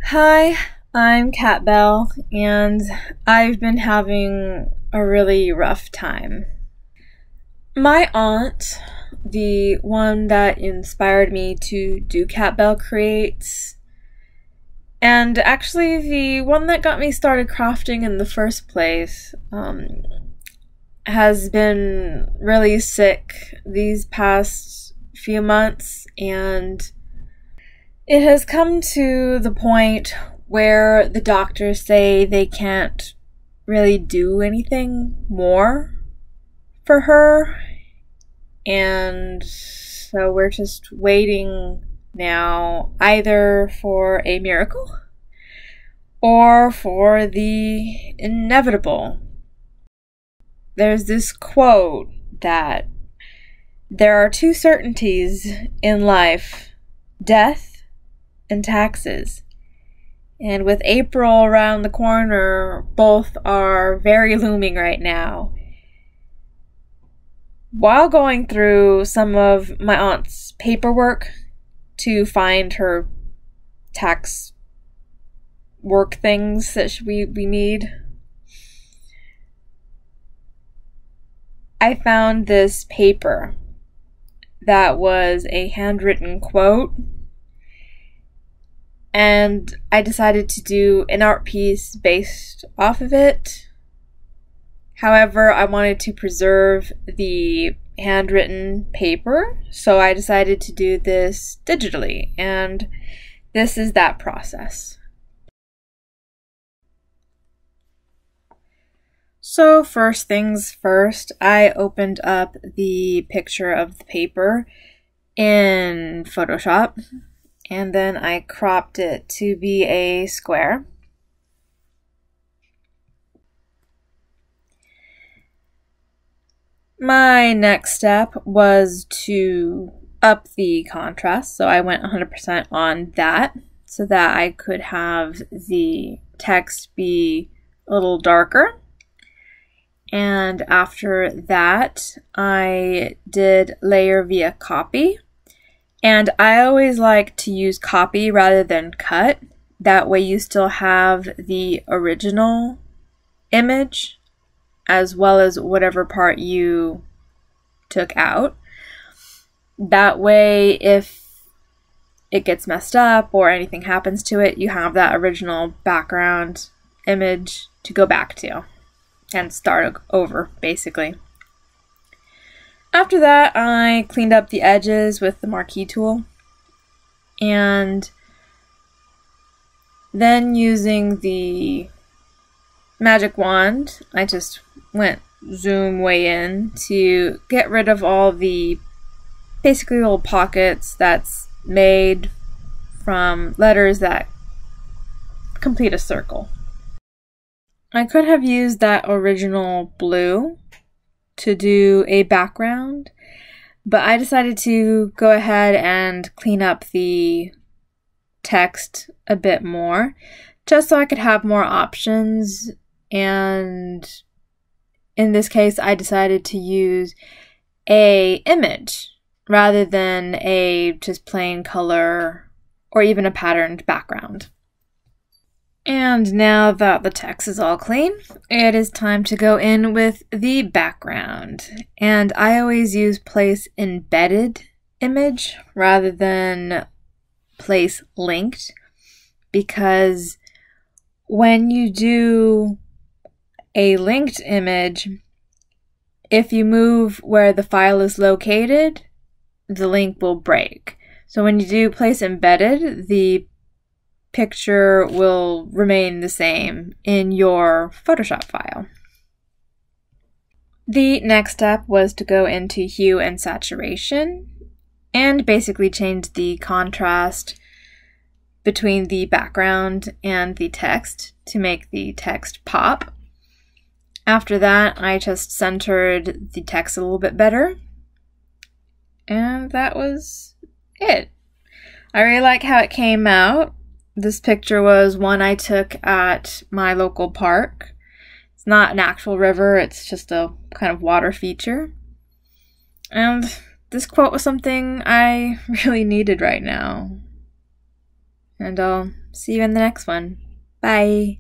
Hi, I'm Kat Bell, and I've been having a really rough time. My aunt, the one that inspired me to do Kat Bell Creates, and actually the one that got me started crafting in the first place, has been really sick these past few months, and it has come to the point where the doctors say they can't really do anything more for her, and so we're just waiting now either for a miracle or for the inevitable. There's this quote that there are two certainties in life: death and taxes. And with April around the corner, both are very looming right now. While going through some of my aunt's paperwork to find her tax work things that we need, I found this paper that was a handwritten quote, and I decided to do an art piece based off of it. However, I wanted to preserve the handwritten paper, so I decided to do this digitally, and this is that process. So first things first, I opened up the picture of the paper in Photoshop, and then I cropped it to be a square. My next step was to up the contrast, so I went 100% on that so that I could have the text be a little darker. And after that, I did layer via copy. And I always like to use copy rather than cut. That way you still have the original image as well as whatever part you took out. That way, if it gets messed up or anything happens to it, you have that original background image to go back to and start over, basically. After that, I cleaned up the edges with the marquee tool, and then using the magic wand, I just went zoom way in to get rid of all the basically little pockets that's made from letters that complete a circle. I could have used that original blue to do a background, but I decided to go ahead and clean up the text a bit more, just so I could have more options. And in this case, I decided to use a image rather than a just plain color or even a patterned background. And now that the text is all clean, it is time to go in with the background. And I always use place embedded image rather than place linked, because when you do a linked image, if you move where the file is located, the link will break. So when you do place embedded, the picture will remain the same in your Photoshop file. The next step was to go into hue and saturation and basically change the contrast between the background and the text to make the text pop. After that, I just centered the text a little bit better, and that was it. I really like how it came out. This picture was one I took at my local park. It's not an actual river, it's just a kind of water feature. And this quote was something I really needed right now. And I'll see you in the next one. Bye!